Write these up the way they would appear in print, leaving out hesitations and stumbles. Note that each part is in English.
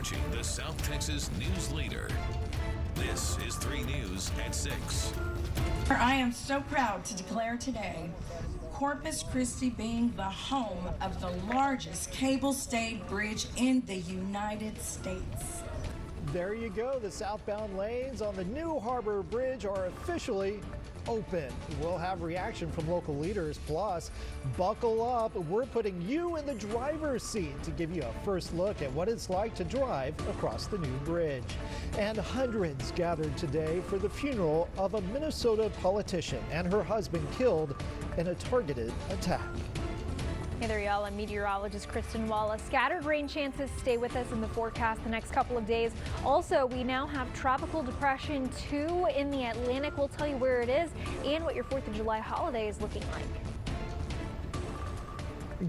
watching the South Texas News Leader. This is 3 News at 6. I am so proud to declare today Corpus Christi being the home of the largest cable-stayed bridge in the United States. There you go. The southbound lanes on the new Harbor Bridge are officially open. We'll have reaction from local leaders. Plus, buckle up. We're putting you in the driver's seat to give you a first look at what it's like to drive across the new bridge. And hundreds gathered today for the funeral of a Minnesota politician and her husband killed in a targeted attack. Hey there, y'all. I'm meteorologist Kristen Wallace. Scattered rain chances stay with us in the forecast the next couple of days. Also, we now have Tropical Depression 2 in the Atlantic. We'll tell you where it is and what your 4th of July holiday is looking like.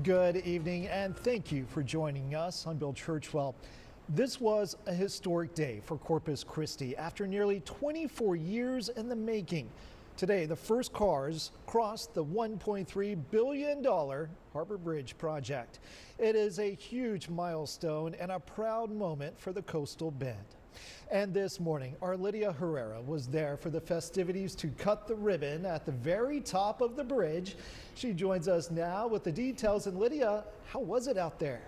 Good evening and thank you for joining us. I'm Bill Churchwell. This was a historic day for Corpus Christi after nearly 24 years in the making. Today, the first cars crossed the $1.3 billion Harbor Bridge project. It is a huge milestone and a proud moment for the coastal bend. And this morning, our Lydia Herrera was there for the festivities to cut the ribbon at the very top of the bridge. She joins us now with the details. And Lydia, how was it out there?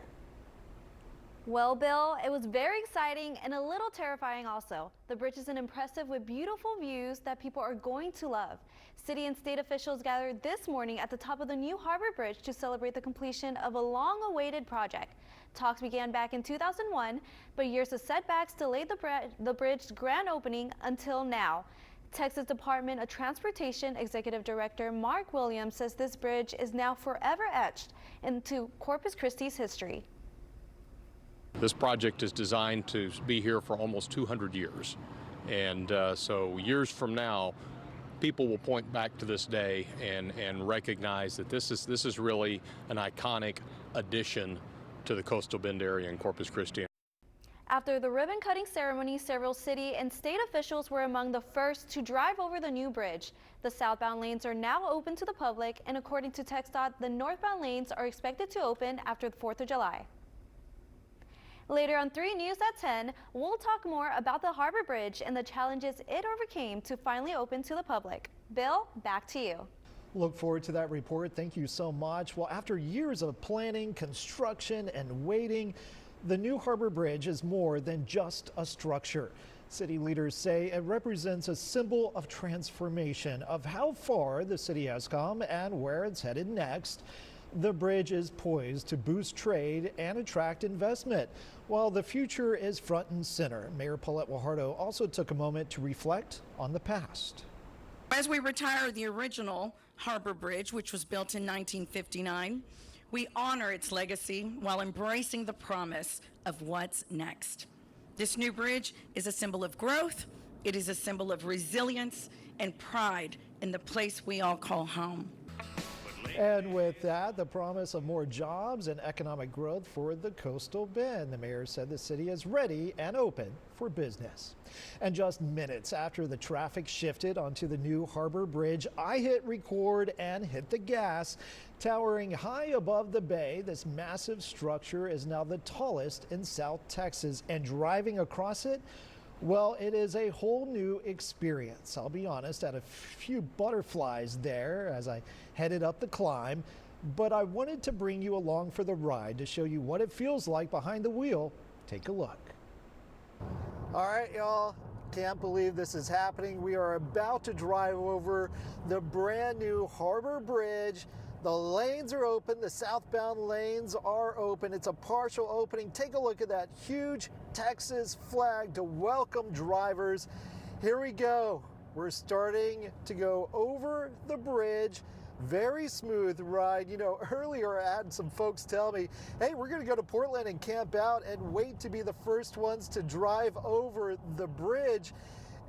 Well, Bill, it was very exciting and a little terrifying also. The bridge is impressive with beautiful views that people are going to love. City and state officials gathered this morning at the top of the new Harbor Bridge to celebrate the completion of a long-awaited project. Talks began back in 2001, but years of setbacks delayed the bridge's grand opening until now. Texas Department of Transportation Executive Director Mark Williams says this bridge is now forever etched into Corpus Christi's history. This project is designed to be here for almost 200 years. And so years from now, people will point back to this day and recognize that this is really an iconic addition to the coastal bend area in Corpus Christi. After the ribbon-cutting ceremony, several city and state officials were among the first to drive over the new bridge. The southbound lanes are now open to the public, and according to TxDOT, the northbound lanes are expected to open after the 4th of July. Later on 3 News at 10, we'll talk more about the Harbor Bridge and the challenges it overcame to finally open to the public. Bill, back to you. Look forward to that report. Thank you so much. Well, after years of planning, construction, and waiting, the new Harbor Bridge is more than just a structure. City leaders say it represents a symbol of transformation of how far the city has come and where it's headed next. The bridge is poised to boost trade and attract investment, while the future is front and center. Mayor Paulette Guajardo also took a moment to reflect on the past. As we retire the original Harbor Bridge, which was built in 1959, we honor its legacy while embracing the promise of what's next. This new bridge is a symbol of growth. It is a symbol of resilience and pride in the place we all call home. And with that, the promise of more jobs and economic growth for the coastal bend. The mayor said the city is ready and open for business. And just minutes after the traffic shifted onto the new Harbor Bridge, I hit record and hit the gas. Towering high above the bay, this massive structure is now the tallest in South Texas, and driving across it, well, it is a whole new experience. I'll be honest, I had a few butterflies there as I headed up the climb, but I wanted to bring you along for the ride to show you what it feels like behind the wheel. Take a look. All right, y'all. Can't believe this is happening. We are about to drive over the brand new Harbor Bridge. The lanes are open, the southbound lanes are open. It's a partial opening. Take a look at that huge Texas flag to welcome drivers. Here we go. We're starting to go over the bridge. Very smooth ride. You know, earlier I had some folks tell me, hey, we're going to go to Portland and camp out and wait to be the first ones to drive over the bridge.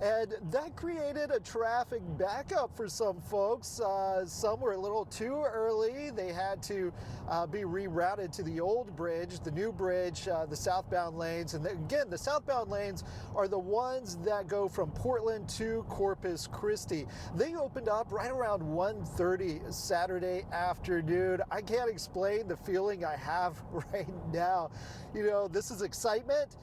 And that created a traffic backup for some folks. Some were a little too early. They had to be rerouted to the old bridge, the new bridge, the southbound lanes. And again, the southbound lanes are the ones that go from Portland to Corpus Christi. They opened up right around 1:30 Saturday afternoon. I can't explain the feeling I have right now. You know, this is excitement.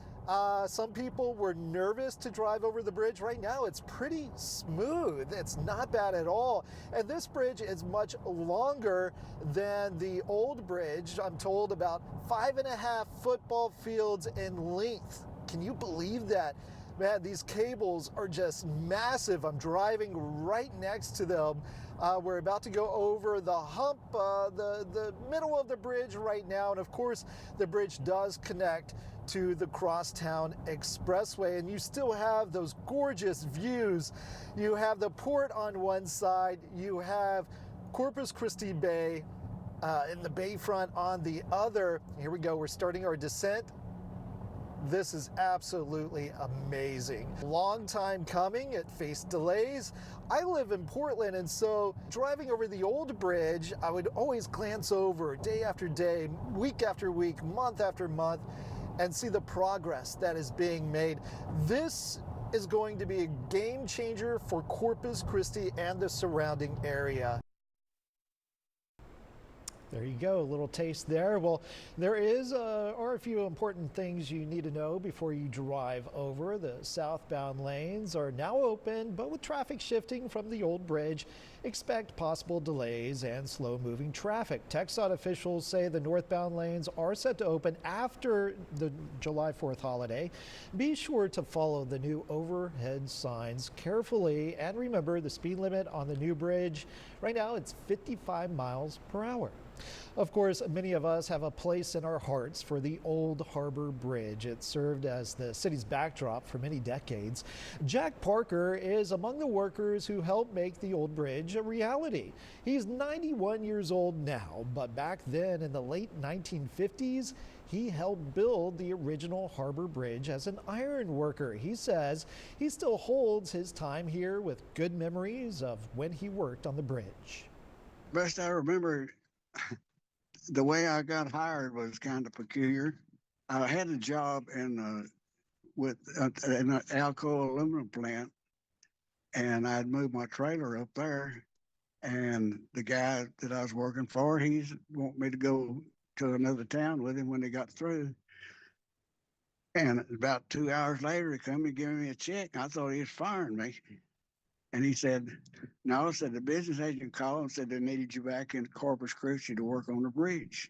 Some people were nervous to drive over the bridge. Right now, it's pretty smooth. It's not bad at all. And this bridge is much longer than the old bridge. I'm told about 5.5 football fields in length. Can you believe that? Man, these cables are just massive. I'm driving right next to them. We're about to go over the hump, the middle of the bridge right now. And of course, the bridge does connect to the Crosstown Expressway, and you still have those gorgeous views. You have the port on one side, you have Corpus Christi Bay in the bayfront on the other. Here we go, we're starting our descent. This is absolutely amazing. Long time coming, it faced delays. I live in Portland, and so driving over the old bridge, I would always glance over day after day, week after week, month after month, and see the progress that is being made. This is going to be a game changer for Corpus Christi and the surrounding area. There you go, a little taste there. Well, there are a few important things you need to know before you drive over. The southbound lanes are now open, but with traffic shifting from the old bridge, expect possible delays and slow-moving traffic. TxDOT officials say the northbound lanes are set to open after the July 4th holiday. Be sure to follow the new overhead signs carefully, and remember the speed limit on the new bridge. Right now, it's 55 miles per hour. Of course, many of us have a place in our hearts for the Old Harbor Bridge. It served as the city's backdrop for many decades. Jack Parker is among the workers who helped make the old bridge a reality. He's 91 years old now, but back then in the late 1950s, he helped build the original Harbor Bridge as an iron worker. He says he still holds his time here with good memories of when he worked on the bridge. Best I remember, the way I got hired was kind of peculiar. I had a job in an Alcoa aluminum plant, and I'd moved my trailer up there. And the guy that I was working for, he wanted me to go to another town with him when they got through. And about 2 hours later, he come and give me a check. I thought he was firing me. And he said, no, said the business agent called and said they needed you back in Corpus Christi to work on the bridge.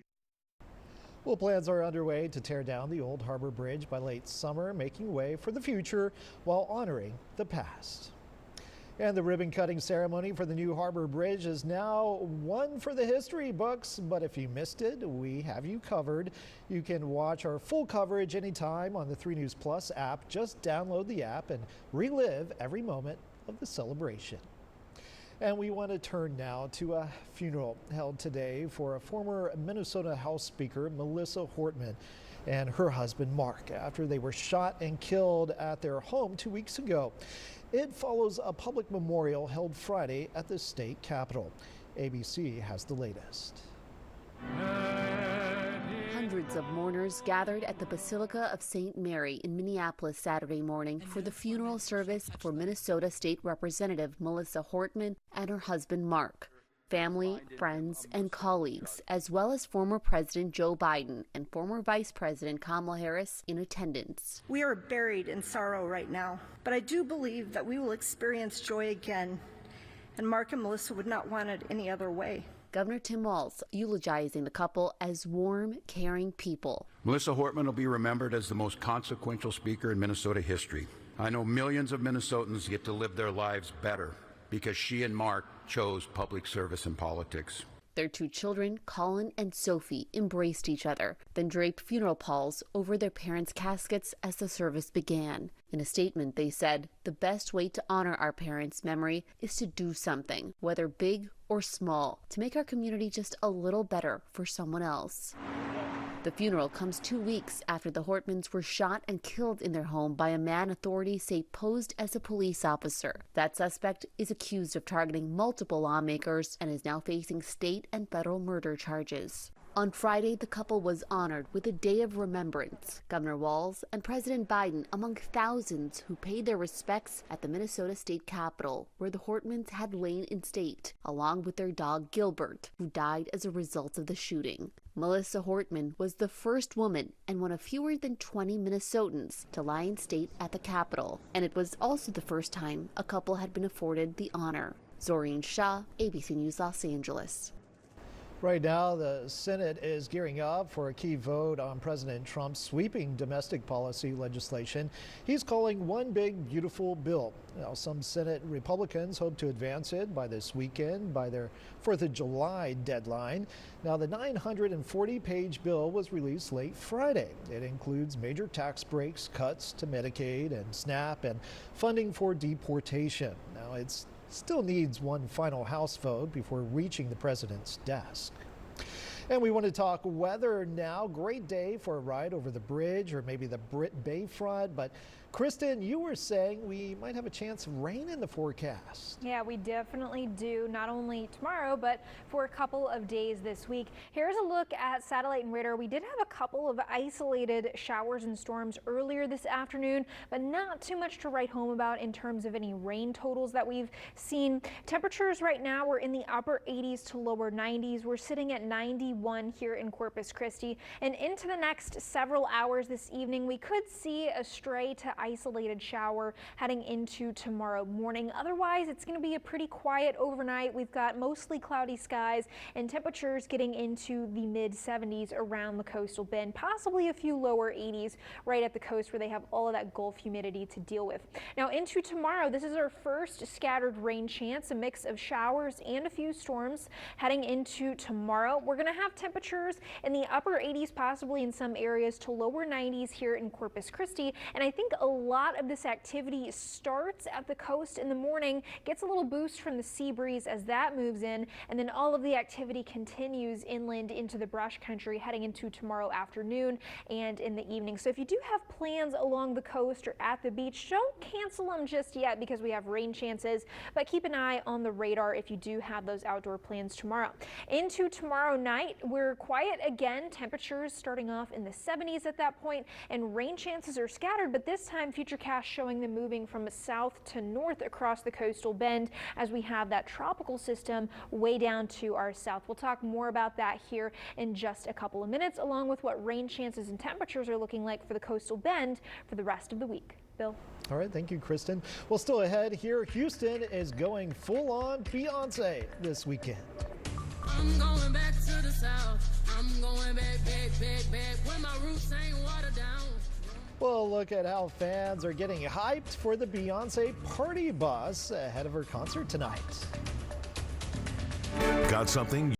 Well, plans are underway to tear down the Old Harbor Bridge by late summer, making way for the future while honoring the past. And the ribbon cutting ceremony for the new Harbor Bridge is now one for the history books. But if you missed it, we have you covered. You can watch our full coverage anytime on the 3 News Plus app. Just download the app and relive every moment of the celebration. And we want to turn now to a funeral held today for a former Minnesota House Speaker, Melissa Hortman, and her husband, Mark, after they were shot and killed at their home 2 weeks ago. It follows a public memorial held Friday at the state capitol. ABC has the latest. Hundreds of mourners gathered at the Basilica of St. Mary in Minneapolis Saturday morning for the funeral service for Minnesota State Representative Melissa Hortman and her husband Mark. Family, friends, and colleagues, as well as former President Joe Biden and former Vice President Kamala Harris in attendance. We are buried in sorrow right now, but I do believe that we will experience joy again, and Mark and Melissa would not want it any other way. Governor Tim Walz eulogizing the couple as warm, caring people. Melissa Hortman will be remembered as the most consequential speaker in Minnesota history. I know millions of Minnesotans get to live their lives better because she and Mark chose public service and politics. Their 2 children, Colin and Sophie, embraced each other, then draped funeral palls over their parents' caskets as the service began. In a statement, they said, "The best way to honor our parents' memory is to do something, whether big or small, to make our community just a little better for someone else." The funeral comes 2 weeks after the Hortmans were shot and killed in their home by a man authorities say posed as a police officer. That suspect is accused of targeting multiple lawmakers and is now facing state and federal murder charges. On Friday, the couple was honored with a day of remembrance. Governor Walz and President Biden among thousands who paid their respects at the Minnesota State Capitol, where the Hortmans had lain in state, along with their dog Gilbert, who died as a result of the shooting. Melissa Hortman was the first woman and one of fewer than 20 Minnesotans to lie in state at the Capitol, and it was also the first time a couple had been afforded the honor. Zoreen Shah, ABC News, Los Angeles. Right now, the Senate is gearing up for a key vote on President Trump's sweeping domestic policy legislation he's calling One Big Beautiful Bill. Now, some Senate Republicans hope to advance it by this weekend by their 4th of July deadline. Now, the 940-page bill was released late Friday. It includes major tax breaks, cuts to Medicaid and SNAP, and funding for deportation. Now, it's still needs one final House vote before reaching the president's desk. And we want to talk weather now. Great day for a ride over the bridge or maybe the Brit Bayfront. But Kristen, you were saying we might have a chance of rain in the forecast. Yeah, we definitely do, not only tomorrow, but for a couple of days this week. Here's a look at satellite and radar. We did have a couple of isolated showers and storms earlier this afternoon, but not too much to write home about in terms of any rain totals that we've seen. Temperatures right now, we're in the upper 80s to lower 90s. We're sitting at 91 here in Corpus Christi. And into the next several hours this evening, we could see a stray to isolated shower heading into tomorrow morning. Otherwise, it's going to be a pretty quiet overnight. We've got mostly cloudy skies and temperatures getting into the mid 70s around the coastal bend, possibly a few lower 80s right at the coast where they have all of that Gulf humidity to deal with. Now into tomorrow, this is our first scattered rain chance, a mix of showers and a few storms heading into tomorrow. We're going to have temperatures in the upper 80s, possibly in some areas to lower 90s here in Corpus Christi. And I think a lot of this activity starts at the coast in the morning, gets a little boost from the sea breeze as that moves in, and then all of the activity continues inland into the brush country heading into tomorrow afternoon and in the evening. So if you do have plans along the coast or at the beach, don't cancel them just yet because we have rain chances, but keep an eye on the radar if you do have those outdoor plans tomorrow. Into tomorrow night, we're quiet again, temperatures starting off in the 70s at that point, and rain chances are scattered, but this time Futurecast showing them moving from south to north across the coastal bend as we have that tropical system way down to our south. We'll talk more about that here in just a couple of minutes, along with what rain chances and temperatures are looking like for the coastal bend for the rest of the week. Bill. All right, thank you, Kristen. Well, still ahead here, Houston is going full on Beyonce this weekend. I'm going back to the south. I'm going back, when my roots ain't watered down. Well, look at how fans are getting hyped for the Beyonce party bus ahead of her concert tonight. Got something